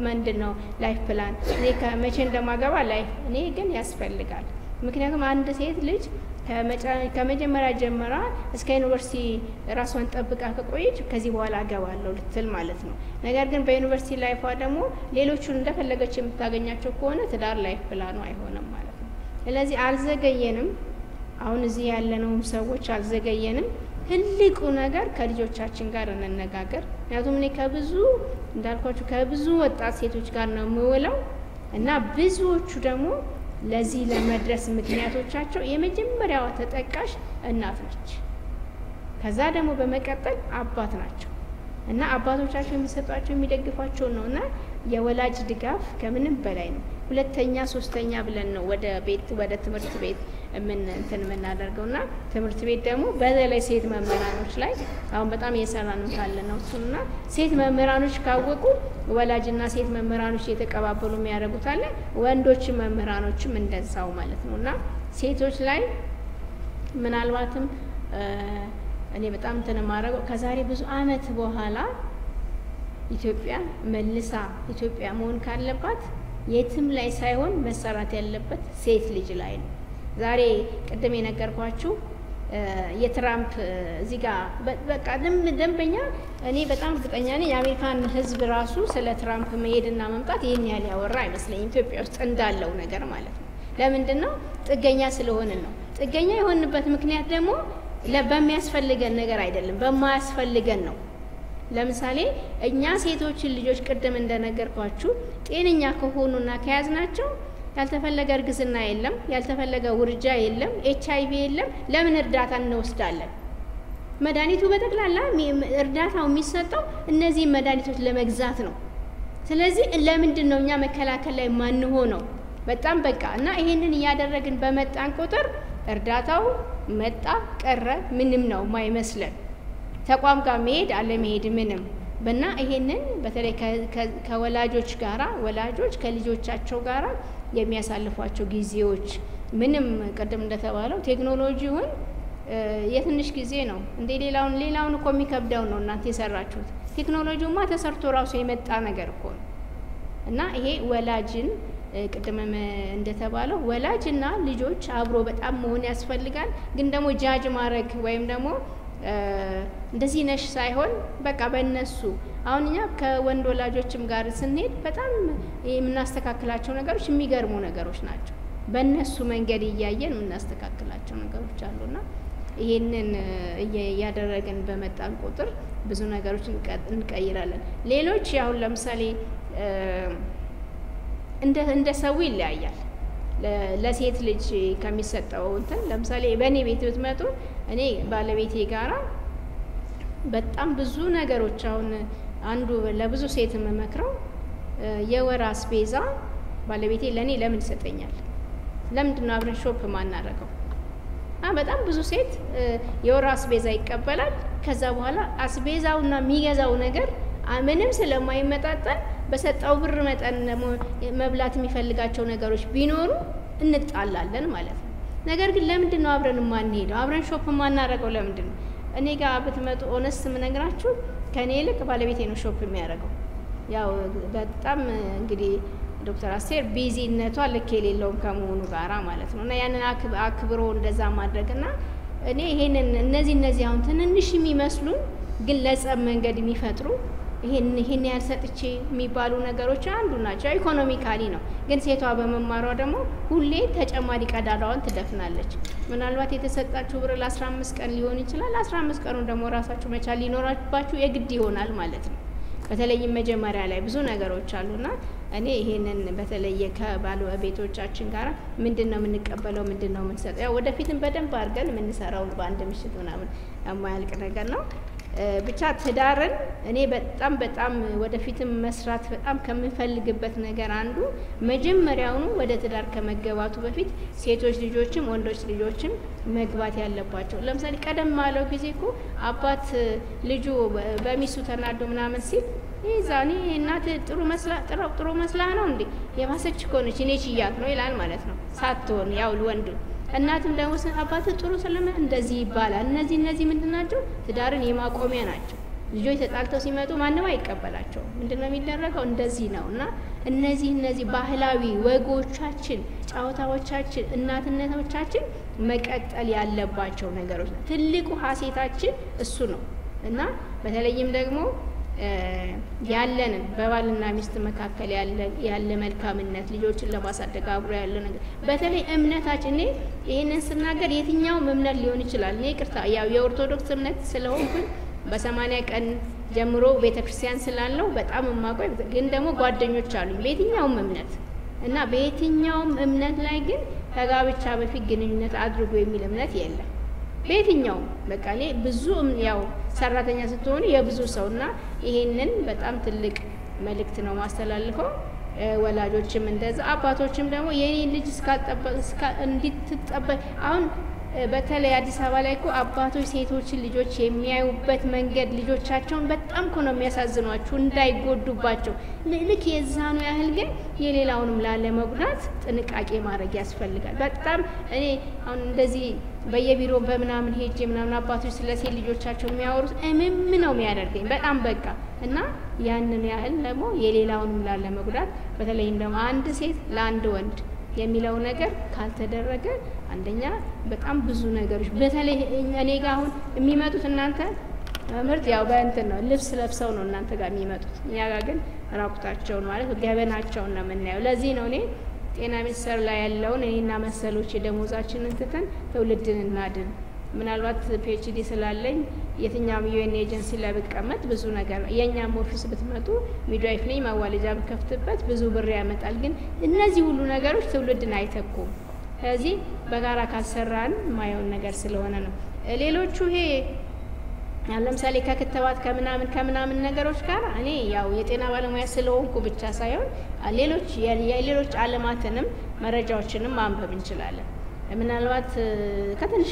ምንድነው ላይፍ ፕላን እኔ ከመቼ እንደማገባ ላይፍ እኔ ግን ያስፈልጋል ምክንያቱም አንድ ሴት ልጅ ከመጀመሪያ ጀምራ እስከ ዩኒቨርሲቲ ራስዋን ጠብቃ ከቆየች ከዚህ በኋላ አገባለሁ ልትል ማለት ነው ነገር ግን በዩኒቨርሲቲ ላይፏ ደግሞ ሌሎቹን እንደፈለገች የምታገኛቸው ከሆነ ትዳር ላይፍ ፕላኑ አይሆንም ማለት ነው ስለዚህ አልዘገየንም አሁን እዚህ ያለነው ሰዎች አልዘገየንም ትልቁ ነገር ከልጆቻችን ጋር እንነጋገር ምክንያቱም እኔ ከብዙ እንዳልኳችሁ ከብዙ ወጣት ሴቶች ጋር ነው የምውለው እና ብዙዎቹ ደግሞ ለዚህ ለመድረስ ምክንያቶቻቸው የመጀመሪያው ተጠቃሽ እናት ነች ከዛ ደግሞ በመቀጠል አባት ናቸው እና አባቶቻቸው የሚሰጧቸው የሚደግፏቸው ነውና የወላጅ ድጋፍ ከምንም በላይ ነው ሁለተኛ ሶስተኛ ብለን ነው ወደ ትምህርት ቤት ምናደርገውና ትምህርት ቤት ደግሞ በተለይ ሴት መምህራኖች ላይ አሁን በጣም እየሰራን ካለነው እሱና ሴት መምህራኖች ካወቁ ወላጅና ሴት መምህራኖች የተቀባበሉ የሚያደርጉት አለ ወንዶች መምህራኖችም እንደዛው ማለት ነውና ሴቶች ላይ ምናልባትም እኔ በጣም ተነማረገው ከዛሬ ብዙ አመት በኋላ ኢትዮጵያ መልሳ ኢትዮጵያ መሆን ካለባት የትም ላይ ሳይሆን መሰራት ያለበት ሴት ልጅ ላይ ነው ዛሬ ቀደም የነገርኳችሁ የትራምፕ እዚህ ጋር በቃ ደንበኛ እኔ በጣም እርግጠኛ ነኝ የአሜሪካን ህዝብ ራሱ ስለ ትራምፕ መሄድና መምጣት ይሄን ያህል ያወራ አይመስለኝም ኢትዮጵያ ውስጥ እንዳለው ነገር ማለት ነው ለምንድነው ጥገኛ ስለሆነን ነው ጥገኛ የሆንበት ምክንያት ደግሞ በሚያስፈልገን ነገር አይደለም በማያስፈልገን ነው ለምሳሌ እኛ ሴቶችን ልጆች ቀደም እንደነገርኳችሁ ጤነኛ ከሆኑና ከያዝናቸው ያልተፈለገ እርግዝና የለም ያልተፈለገ ውርጃ የለም ኤችአይቪ የለም ለምን እርዳታ እንወስዳለን መድኃኒቱ በተክላላ እርዳታው የሚሰጠው እነዚህ መድኃኒቶች ለመግዛት ነው ስለዚህ ለምንድን ነው እኛ መከላከል ላይ ማን ሆነው በጣም በቃ እና ይሄንን ያደረግን በመጣን ቁጥር እርዳታው መጣ ቀረ ምንም ነው ማይመስለን ተቋም ጋር መሄድ አለ መሄድ ምንም በእና ይሄንን በተለይ ከወላጆች ጋራ ወላጆች ከልጆቻቸው ጋራ የሚያሳልፏቸው ጊዜዎች ምንም ቀደም እንደተባለው ቴክኖሎጂውን የትንሽ ጊዜ ነው እንደ ሌላውን እኮ የሚከብደው ነው እናንተ የሰራችሁት ቴክኖሎጂውማ ተሰርቶ ራሱ የመጣ ነገር እኮ ነው እና ይሄ ወላጅን ቀደም እንደተባለው ወላጅና ልጆች አብሮ በጣም መሆን ያስፈልጋል ግን ደግሞ ጃጅ ማድረግ ወይም ደግሞ እንደዚህ ነሽ ሳይሆን በቃ በእነሱ አሁንኛ ከወንድ ወላጆችም ጋር ስንሄድ በጣም የምናስተካክላቸው ነገሮች የሚገርሙ ነገሮች ናቸው በእነሱ መንገድ እያየን የምናስተካክላቸው ነገሮች አሉና ይሄንን እያደረግን በመጣን ቁጥር ብዙ ነገሮች እንቀይራለን። ሌሎች አሁን ለምሳሌ እንደ ሰው ይለያያል። ለሴት ልጅ ከሚሰጠው እንትን ለምሳሌ በእኔ ቤት ብትመጡ እኔ ባለቤቴ ጋራ በጣም ብዙ ነገሮች አሁን አንዱ ለብዙ ሴት የምመክረው የወር አስቤዛ ባለቤቴ ለኔ ለምን ይሰጠኛል? ለምንድን ነው አብረን ሾፕ ማናረገው? በጣም ብዙ ሴት የወር አስቤዛ ይቀበላል። ከዛ በኋላ አስቤዛውና የሚገዛው ነገር ምንም ስለማይመጣጠን በሰጣው ብር መጠን መብላት የሚፈልጋቸው ነገሮች ቢኖሩ እንጣላለን ማለት ነው። ነገር ግን ለምንድን ነው አብረን ማንሄደው? አብረን ሾፕ ማናረገው ለምንድን ነው? እኔ ጋር ብትመጡ ኦነስት ምነግራችሁ ከኔ ይልቅ ባለቤቴ ነው ሾፕ የሚያደርገው። ያው በጣም እንግዲህ ዶክተር አስቴር ቢዚነቷ ልክ የሌለውም ከመሆኑ ጋራ ማለት ነው። እና ያንን አክብሮ እንደዛ ማድረግና እኔ ይሄንን እነዚህ አሁን ትንንሽ የሚመስሉን ግን ለጸብ መንገድ የሚፈጥሩ ይሄን ያልሰጥቼ የሚባሉ ነገሮች አንዱ ናቸው። ኢኮኖሚካሊ ነው። ግን ሴቷ በመማሯ ደግሞ ሁሌ ተጨማሪ ቀዳዳዋን ትደፍናለች። ምናልባት የተሰጣችሁ ብር ለ15 ቀን ሊሆን ይችላል። 15 ቀኑን ደግሞ ራሳችሁ መቻል ሊኖራባችሁ የግድ ይሆናል ማለት ነው። በተለይም መጀመሪያ ላይ ብዙ ነገሮች አሉና እኔ ይሄንን በተለየ ከባለቤቶቻችን ጋር ምንድነው የምንቀበለው ምንድነው የምንሰጠው ያው ወደፊትም በደንብ አድርገን የምንሰራው በአንድ ምሽት ምናምን የማያልቅ ነገር ነው። ብቻ ትዳርን እኔ በጣም ወደፊትም መስራት በጣም ከምፈልግበት ነገር አንዱ መጀመሪያውኑ ወደ ትዳር ከመገባቱ በፊት ሴቶች ልጆችም ወንዶች ልጆችም መግባት ያለባቸው። ለምሳሌ ቀደም ማለው ጊዜ እኮ አባት ልጁ በሚስቱ ተናዶ ምናምን ሲል ይዛኔ እናት ጥሩ መስላ ነው እንዴ የማሰች ኮነች እኔ ችያት ነው ይላል ማለት ነው። ሳትሆን ያው ወንዱ እናትም ደግሞ አባት ጥሩ ስለማ እንደዚህ ይባላል። እነዚህ ምንድናቸው? ትዳርን የማቆሚያ ናቸው። ልጆች ተጣልተው ሲመጡ ማንም አይቀበላቸው። ምንድነው የሚደረገው? እንደዚህ ነውና እነዚህ ባህላዊ ወጎቻችን፣ ጨዋታዎቻችን፣ እናትነቶቻችን መቀጠል ያለባቸው ነገሮች ነው። ትልቁ ሀሴታችን እሱ ነው እና በተለይም ደግሞ ያለንን በባልና ሚስት መካከል ያለ መልካምነት ልጆችን ለማሳደግ አብሮ ያለ ነገር በተለይ እምነታችን ይሄንን ስናገር የትኛውም እምነት ሊሆን ይችላል። እኔ ይቅርታ ያው የኦርቶዶክስ እምነት ስለሆንኩኝ በ80 ቀን ጀምሮ ቤተክርስቲያን ስላለው በጣም ማቆይ ግን ደግሞ ጓደኞች አሉኝ በየትኛውም እምነት እና በየትኛውም እምነት ላይ ግን ከጋብቻ በፊት ግንኙነት አድርጎ የሚል እምነት የለም። በየትኛው በቃ እኔ ብዙ ያው ሰራተኛ ስትሆኑ የብዙ ሰውና ይሄንን በጣም ትልቅ መልእክት ነው ማስተላልፈው። ወላጆችም እንደዛ አባቶችም ደግሞ የኔን ልጅ እንድትጠበቅ አሁን በተለይ አዲስ አበባ ላይ እኮ አባቶች ሴቶችን ልጆች የሚያዩበት መንገድ ልጆቻቸውን በጣም እኮ ነው የሚያሳዝኗቸው እንዳይጎዱባቸው። ልክ የዛኑ ያህል ግን የሌላውንም ላለመጉዳት ጥንቃቄ ማድረግ ያስፈልጋል። በጣም እኔ አሁን እንደዚህ በየቢሮ በምናምን ሄጄ ምናምን አባቶች ስለሴት ልጆቻቸው የሚያወሩት ምን ነው የሚያደርገኝ በጣም በቃ እና ያንን ያህል ደግሞ የሌላውንም ላለመጉዳት በተለይም ደግሞ አንድ ሴት ለአንድ ወንድ የሚለው ነገር ካልተደረገ አንደኛ በጣም ብዙ ነገሮች በተለይ እኔ ጋር አሁን የሚመጡት እናንተ ምርጥ ያው በእንትን ነው ልብስ ለብሰው ነው እናንተ ጋር የሚመጡት። እኛ ጋር ግን ራቁታቸውን ማለት ገበናቸውን ነው የምናየው። ለዚህ ነው እኔ ጤና ሚኒስቴር ላይ ያለውን እኔና መሰሎች ደሞዛችንን ትተን ትውልድን እናድን ምናልባት ፒኤችዲ ስላለኝ የትኛውም ዩኤን ኤጀንሲ ላይ ብቀመጥ ብዙ ነገር የኛም ኦፊስ ብትመጡ ሚድዋይፍ ነኝ ማዋለጃ ብከፍትበት ብዙ ብር ያመጣል። ግን እነዚህ ሁሉ ነገሮች ትውልድን አይተኩም። ስለዚህ በጋራ ካልሰራን ማየውን ነገር ስለሆነ ነው። ሌሎቹ ይሄ ለምሳሌ ከክትባት ከምናምን ነገሮች ጋር እኔ ያው የጤና ባለሙያ ስለሆንኩ ብቻ ሳይሆን ሌሎች ዓለማትንም መረጃዎችንም ማንበብ እንችላለን። ምናልባት ከትንሽ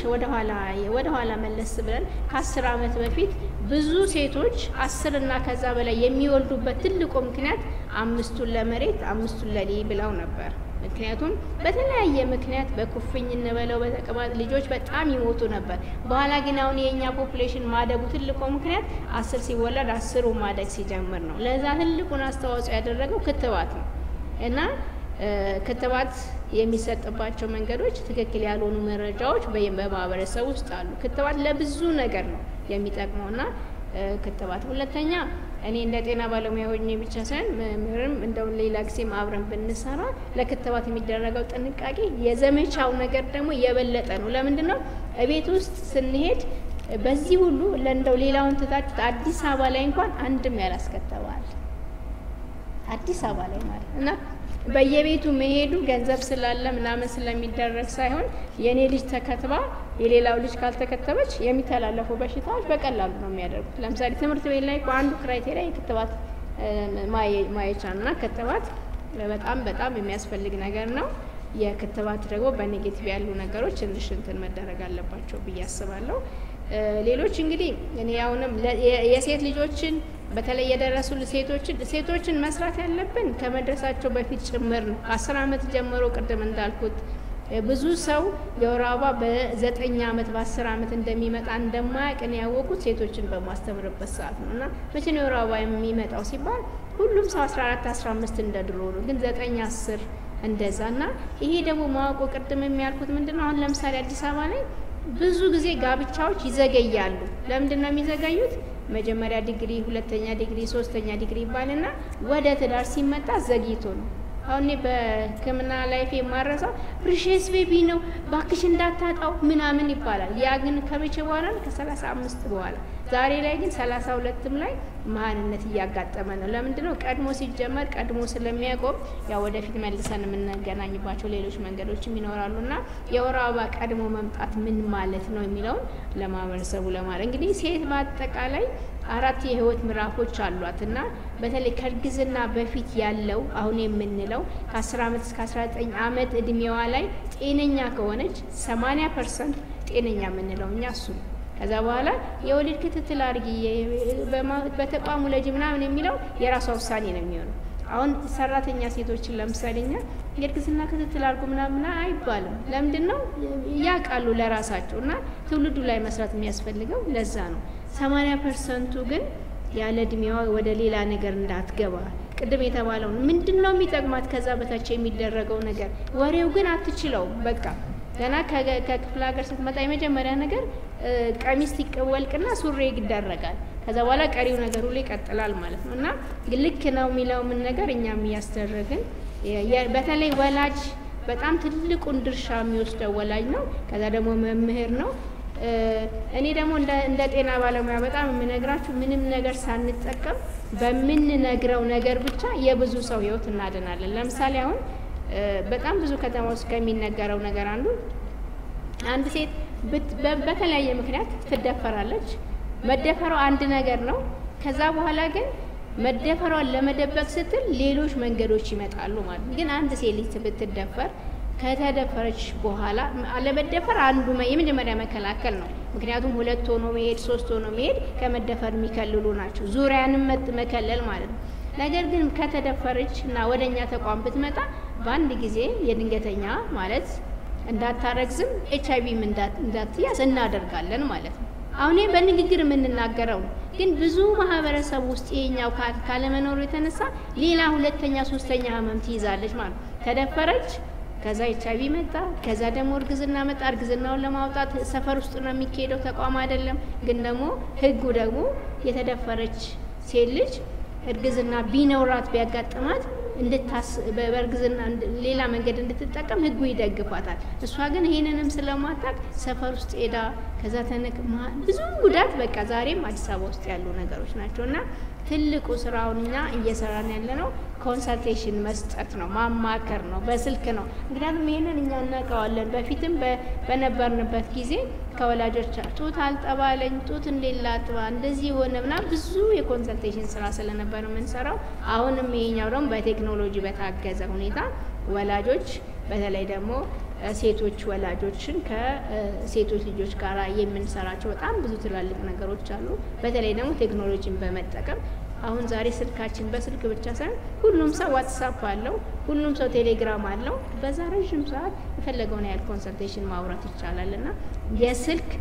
ወደ ኋላ መለስ ብለን ከ10 ዓመት በፊት ብዙ ሴቶች 10 እና ከዛ በላይ የሚወልዱበት ትልቁ ምክንያት 5ቱን ለመሬት 5ቱን ለሊ ብለው ነበር። ምክንያቱም በተለያየ ምክንያት በኩፍኝ እንበለው በተቀባጥ ልጆች በጣም ይሞቱ ነበር። በኋላ ግን አሁን የኛ ፖፑሌሽን ማደጉ ትልቁ ምክንያት 10 ሲወለድ 10ሩ ማደግ ሲጀምር ነው። ለዛ ትልቁን አስተዋጽኦ ያደረገው ክትባት ነው እና ክትባት የሚሰጥባቸው መንገዶች ትክክል ያልሆኑ መረጃዎች በማህበረሰብ ውስጥ አሉ። ክትባት ለብዙ ነገር ነው የሚጠቅመውና ክትባት ሁለተኛ እኔ እንደ ጤና ባለሙያ ሆኜ ብቻ ሳይሆን መምህርም እንደው ሌላ ጊዜም አብረን ብንሰራ ለክትባት የሚደረገው ጥንቃቄ የዘመቻው ነገር ደግሞ የበለጠ ነው። ለምንድን ነው እቤት ውስጥ ስንሄድ በዚህ ሁሉ ለእንደው ሌላውን ትታችሁት አዲስ አበባ ላይ እንኳን አንድም ያላስከተባል አዲስ አበባ ላይ ማለት እና በየቤቱ መሄዱ ገንዘብ ስላለ ምናምን ስለሚደረግ ሳይሆን የኔ ልጅ ተከትባ የሌላው ልጅ ካልተከተበች የሚተላለፉ በሽታዎች በቀላሉ ነው የሚያደርጉት። ለምሳሌ ትምህርት ቤት ላይ አንዱ ክራይቴሪያ የክትባት ማየቻና ክትባት በጣም የሚያስፈልግ ነገር ነው። የክትባት ደግሞ በኔጌቲቭ ያሉ ነገሮች ትንሽ እንትን መደረግ አለባቸው ብዬ አስባለሁ። ሌሎች እንግዲህ እኔ አሁንም የሴት ልጆችን በተለይ የደረሱ ሴቶችን መስራት ያለብን ከመድረሳቸው በፊት ጭምር ነው። 10 አመት ጀምሮ ቅድም እንዳልኩት ብዙ ሰው የወር አበባ በ9 አመት በ10 አመት እንደሚመጣ እንደማያውቅ ነው ያወቁት ሴቶችን በማስተምርበት ሰዓት ነው። እና መቼ ነው የወር አበባ የሚመጣው ሲባል ሁሉም ሰው 14 15 እንደድሮ ነው፣ ግን 9 10 እንደዛና ይሄ ደግሞ ማወቁ ቅድም የሚያልኩት ምንድነው አሁን ለምሳሌ አዲስ አበባ ላይ ብዙ ጊዜ ጋብቻዎች ይዘገያሉ። ለምንድን ነው የሚዘገዩት? መጀመሪያ ዲግሪ፣ ሁለተኛ ዲግሪ፣ ሶስተኛ ዲግሪ ይባልና ወደ ትዳር ሲመጣ ዘግይቶ ነው። አሁን በሕክምና ላይፍ የማረሳው ፕሪሺየስ ቤቢ ነው ባክሽ እንዳታጣው ምናምን ይባላል። ያ ግን ከመቼ በኋላ ነው? ከ35 በኋላ። ዛሬ ላይ ግን 32ም ላይ መሀንነት እያጋጠመ ነው። ለምንድነው? ቀድሞ ሲጀመር ቀድሞ ስለሚያቆም ያው ወደፊት መልሰን የምንገናኝባቸው ሌሎች መንገዶችም ይኖራሉና የወር አበባ ቀድሞ መምጣት ምን ማለት ነው የሚለውን ለማህበረሰቡ ለማለት እንግዲህ ሴት በአጠቃላይ 4 የህይወት ምዕራፎች አሏትና በተለይ ከእርግዝና በፊት ያለው አሁን የምንለው ከ10 አመት እስከ 19 አመት እድሜዋ ላይ ጤነኛ ከሆነች 80% ጤነኛ የምንለው እኛ እሱ ነው። ከዛ በኋላ የወሊድ ክትትል አድርጊ በተቋሙ ለጂ ምናምን የሚለው የራሷ ውሳኔ ነው የሚሆነው። አሁን ሰራተኛ ሴቶችን ለምሳሌኛ የእርግዝና ክትትል አድርጉ ምናምን አይባልም። ለምንድነው? ያውቃሉ ለራሳቸውና ትውልዱ ላይ መስራት የሚያስፈልገው ለዛ ነው። 80% ግን ያለ እድሜዋ ወደ ሌላ ነገር እንዳትገባ ቅድም የተባለው ምንድነው የሚጠቅማት ከዛ በታች የሚደረገው ነገር ወሬው ግን አትችለው። በቃ ገና ከክፍለ ሀገር ስትመጣ የመጀመሪያ ነገር ቀሚስ ይቀወልቅና ሱሪ ይደረጋል። ከዛ በኋላ ቀሪው ነገር ሁሉ ይቀጥላል ማለት ነው። እና ልክ ነው የሚለው ምን ነገር እኛም ያስተረግን በተለይ ወላጅ በጣም ትልቁን ድርሻ የሚወስደው ወላጅ ነው። ከዛ ደግሞ መምህር ነው። እኔ ደግሞ እንደ ጤና ባለሙያ በጣም የምነግራችሁ ምንም ነገር ሳንጠቀም በምንነግረው ነገር ብቻ የብዙ ሰው ህይወት እናድናለን። ለምሳሌ አሁን በጣም ብዙ ከተማ ውስጥ ከሚነገረው ነገር አንድ ሴት በተለያየ ምክንያት ትደፈራለች። መደፈሯ አንድ ነገር ነው። ከዛ በኋላ ግን መደፈሯን ለመደበቅ ስትል ሌሎች መንገዶች ይመጣሉ ማለት ነው። ግን አንድ ሴት ልጅ ብትደፈር ከተደፈረች በኋላ አለመደፈር አንዱ የመጀመሪያ መከላከል ነው። ምክንያቱም 2 ሆኖ መሄድ 3 ሆኖ መሄድ ከመደፈር የሚከልሉ ናቸው። ዙሪያንም መከለል ማለት ነው። ነገር ግን ከተደፈረች እና ወደኛ ተቋም ብትመጣ በአንድ ጊዜ የድንገተኛ ማለት እንዳታረግዝም ኤችአይቪም እንዳትያዝ እናደርጋለን ማለት ነው። አሁን በንግግር የምንናገረው ግን ብዙ ማህበረሰብ ውስጥ ይሄኛው ካለመኖሩ የተነሳ ሌላ ሁለተኛ ሶስተኛ ህመም ትይዛለች ማለት ነው። ተደፈረች፣ ከዛ ኤችአይቪ መጣ፣ ከዛ ደግሞ እርግዝና መጣ። እርግዝናውን ለማውጣት ሰፈር ውስጥ ነው የሚካሄደው፣ ተቋም አይደለም። ግን ደግሞ ህጉ ደግሞ የተደፈረች ሴት ልጅ እርግዝና ቢኖራት ቢያጋጥማት በእርግዝና ሌላ መንገድ እንድትጠቀም ህጉ ይደግፋታል። እሷ ግን ይሄንንም ስለማታውቅ ሰፈር ውስጥ ሄዳ ከዛ ብዙ ጉዳት በቃ ዛሬም አዲስ አበባ ውስጥ ያሉ ነገሮች ናቸውና ትልቁ ስራውኛ እየሰራን ያለነው ኮንሰልቴሽን መስጠት ነው፣ ማማከር ነው፣ በስልክ ነው። ምክንያቱም ይሄንን እኛ እናውቀዋለን። በፊትም በነበርንበት ጊዜ ከወላጆች ጡት አልጠባለኝ ጡት እንደላጥባ እንደዚህ ሆነና ብዙ የኮንሰልቴሽን ስራ ስለነበር የምንሰራው። አሁንም ይሄኛው ደግሞ በቴክኖሎጂ በታገዘ ሁኔታ ወላጆች በተለይ ደግሞ ሴቶች ወላጆችን ከሴቶች ልጆች ጋር የምንሰራቸው በጣም ብዙ ትላልቅ ነገሮች አሉ። በተለይ ደግሞ ቴክኖሎጂን በመጠቀም አሁን ዛሬ ስልካችን በስልክ ብቻ ሳይሆን ሁሉም ሰው ዋትስአፕ አለው፣ ሁሉም ሰው ቴሌግራም አለው። በዛ ረጅም ሰዓት የፈለገውን ያህል ኮንሰልቴሽን ማውራት ይቻላልና የስልክ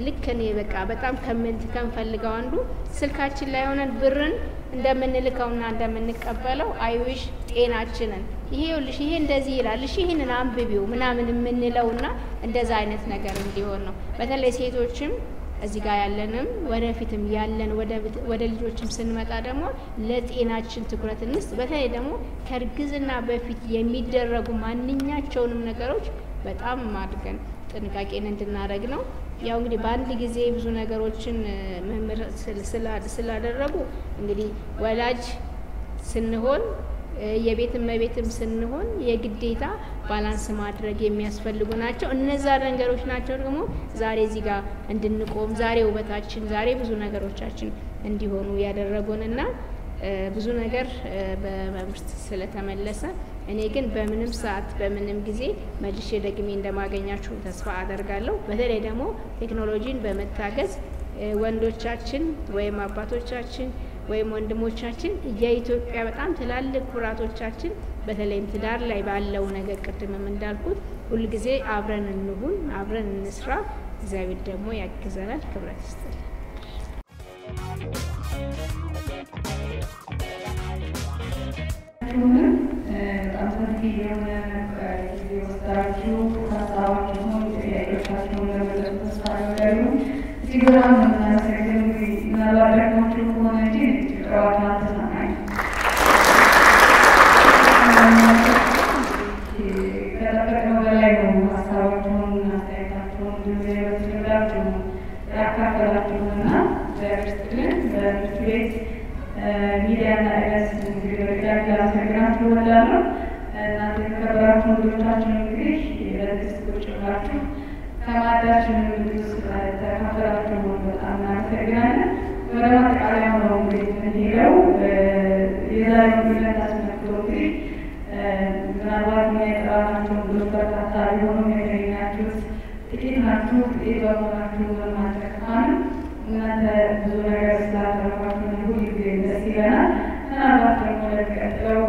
ልክ እኔ በቃ በጣም ከምንፈልገው አንዱ ስልካችን ላይ ሆነን ብርን እንደምንልከውና እንደምንቀበለው አይዊሽ ጤናችንን ይሄውልሽ ይሄ እንደዚህ ይላል እሺ ይሄንን አንብቢው ምናምን የምንለውና እንደዛ አይነት ነገር እንዲሆን ነው። በተለይ ሴቶችም እዚህ ጋር ያለንም ወደፊትም ያለን ወደ ልጆችም ስንመጣ ደግሞ ለጤናችን ትኩረት እንስጥ። በተለይ ደግሞ ከርግዝና በፊት የሚደረጉ ማንኛቸውንም ነገሮች በጣም ማድረግን ጥንቃቄን እንድናደርግ ነው። ያው እንግዲህ በአንድ ጊዜ ብዙ ነገሮችን መምህር ስላደረጉ እንግዲህ ወላጅ ስንሆን የቤት እመቤትም ስንሆን የግዴታ ባላንስ ማድረግ የሚያስፈልጉ ናቸው። እነዛ ነገሮች ናቸው ደግሞ ዛሬ እዚህ ጋር እንድንቆም ዛሬ ውበታችን ዛሬ ብዙ ነገሮቻችን እንዲሆኑ ያደረጉንና ብዙ ነገር በመብርት ስለተመለሰ እኔ ግን በምንም ሰዓት በምንም ጊዜ መልሼ ደግሜ እንደማገኛችሁ ተስፋ አደርጋለሁ። በተለይ ደግሞ ቴክኖሎጂን በመታገዝ ወንዶቻችን ወይም አባቶቻችን ወይም ወንድሞቻችን የኢትዮጵያ በጣም ትላልቅ ኩራቶቻችን በተለይም ትዳር ላይ ባለው ነገር ቅድምም እንዳልኩት ሁሉ ጊዜ አብረን እንሁን፣ አብረን እንስራ። እግዚአብሔር ደግሞ ያግዘናል። ክብረት ይስጥልን። በጣም ሰፊ የሆነ ጊዜ ወስዳችሁ ሀሳባችሁን ጥያቄዎቻችሁን ለመግለጽ ተስፋ አደርጋለሁ። እጅግ በጣም ነው የምናመሰግነው። ምናልባት ደክሟችሁ ከሆነ እንጂ ጨዋታ አልተሰማኝም። ከጠበቅነው በላይ ነው ሀሳባችሁን፣ አስተያየታችሁን እንደሚያበስላችሁ ያካፈላችሁንና በክርስትን በትምህርት ቤት ሚዲያና ኤለስ እንግዲህ በድጋሚ ላመሰግናችሁ እወዳለሁ። እናንተ የተከበራችሁ ልጆቻችን እንግዲህ ለትዕግስት ቁጭ ብላችሁ ከማዕዳችን ተካፈላችሁ በጣም እናመሰግናለን። ወደ ማጠቃለያው ነው እንግዲህ የምንሄደው። የዛሬው ዕለት አስመልክቶ እንግዲህ ምናልባት እኛ የጠራናቸው ብዙ በርካታ ቢሆኑም የተገኛችሁት ጥቂት ናችሁ። ጥቂት በመሆናችሁ በማጠቃለል እናንተ ብዙ ነገር ስላደረጋችሁ ሁሉ ጊዜ ደስ ይለናል። ምናልባት ደግሞ ለሚቀጥለው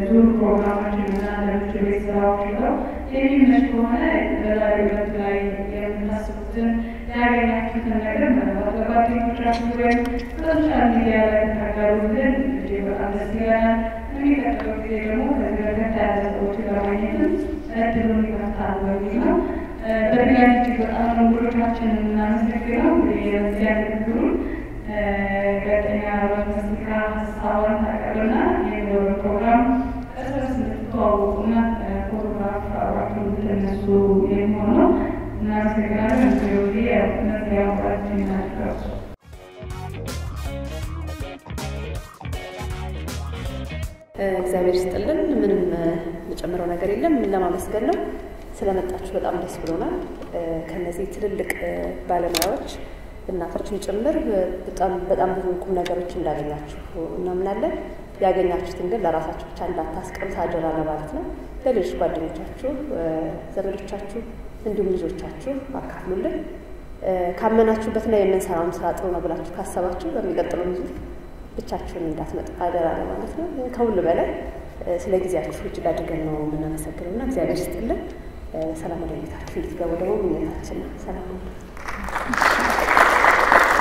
ዙር ፕሮግራሞችን እና ለምቹ ቤት ስራዎች ነው የሚመች ከሆነ በዛሬው ዕለት ላይ የምታስቡትን ያገኛችሁትን ነገር ምናልባት በጓደኞቻችሁ ወይም በሶሻል ሚዲያ ላይ ታጋሩልን እጅግ በጣም ደስ ይለናል። የሚቀጥለው ጊዜ ደግሞ ከዚህ በርከት ያለ ሰዎችን ለማግኘትም እድሉን ይመርታል በሚል ነው። በድጋሚ እጅግ በጣም ነው እንግዶቻችንን እናመሰግነው። የመዝጊያ ንግግሩን ጋዜጠኛ በመስካ ሀሳቧን ታቀርብና የሚኖረው ፕሮግራም እርስ በርስ እንድትተዋወቁና ፎቶግራፍ አብራችሁ እንድትነሱ የሚሆነው እናመሰግናለን። እንግዲህ መዝጊያ ሙራችን እናድርገው። እግዚአብሔር ይስጥልን። ምንም የምጨምረው ነገር የለም። ለማመስገን ነው። ስለመጣችሁ በጣም ደስ ብሎናል። ከነዚህ ትልልቅ ባለሙያዎች እናቶችን ጭምር በጣም ብዙ ቁም ነገሮች እንዳገኛችሁ እናምናለን። ያገኛችሁትን ግን ለራሳችሁ ብቻ እንዳታስቀሩት አደራ ለማለት ነው። ለሌሎች ጓደኞቻችሁ፣ ዘመዶቻችሁ እንዲሁም ልጆቻችሁ አካፍሉልን። ካመናችሁበትና የምንሰራውን ስራ ጥሩ ነው ብላችሁ ካሰባችሁ በሚቀጥለው ዙር ብቻችሁን እንዳትመጡ አደራ ለማለት ነው። ከሁሉ በላይ ስለ ጊዜያችሁ እጅግ አድርገን ነው የምናመሰግነውና እግዚአብሔር ይስጥልን። ሰላም ወደ ቤታችሁ እንድትገቡ ደግሞ ምኞታችን ነው። ሰላም ነው።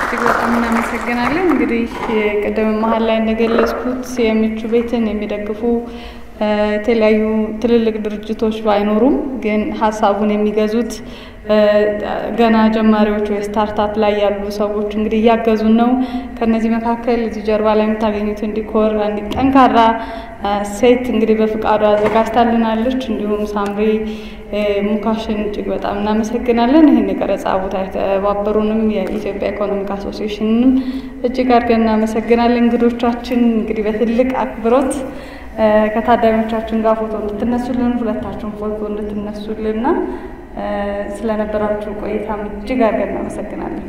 እጅግ በጣም እናመሰግናለን። እንግዲህ ቀደም መሀል ላይ እንደገለጽኩት የምቹ ቤትን የሚደግፉ የተለያዩ ትልልቅ ድርጅቶች ባይኖሩም ግን ሀሳቡን የሚገዙት ገና ጀማሪዎች ወይ ስታርታፕ ላይ ያሉ ሰዎች እንግዲህ ያገዙን ነው። ከነዚህ መካከል እዚህ ጀርባ ላይ የምታገኙት ዲኮር አንዲ ጠንካራ ሴት እንግዲህ በፍቃዱ አዘጋጅታልናለች። እንዲሁም ሳምሪ ሙካሽን እጅግ በጣም እናመሰግናለን። ይሄን የቀረጻ ቦታ የተባበሩንም የኢትዮጵያ ኢኮኖሚክ አሶሲዬሽንንም እጅግ አድርገን እናመሰግናለን። እንግዶቻችን እንግዲህ በትልቅ አክብሮት ከታዳሚዎቻችን ጋር ፎቶ እንድትነሱልን ሁለታችሁን ፎቶ እንድትነሱልና ስለነበራችሁ ቆይታ እጅግ አድርገን እናመሰግናለን።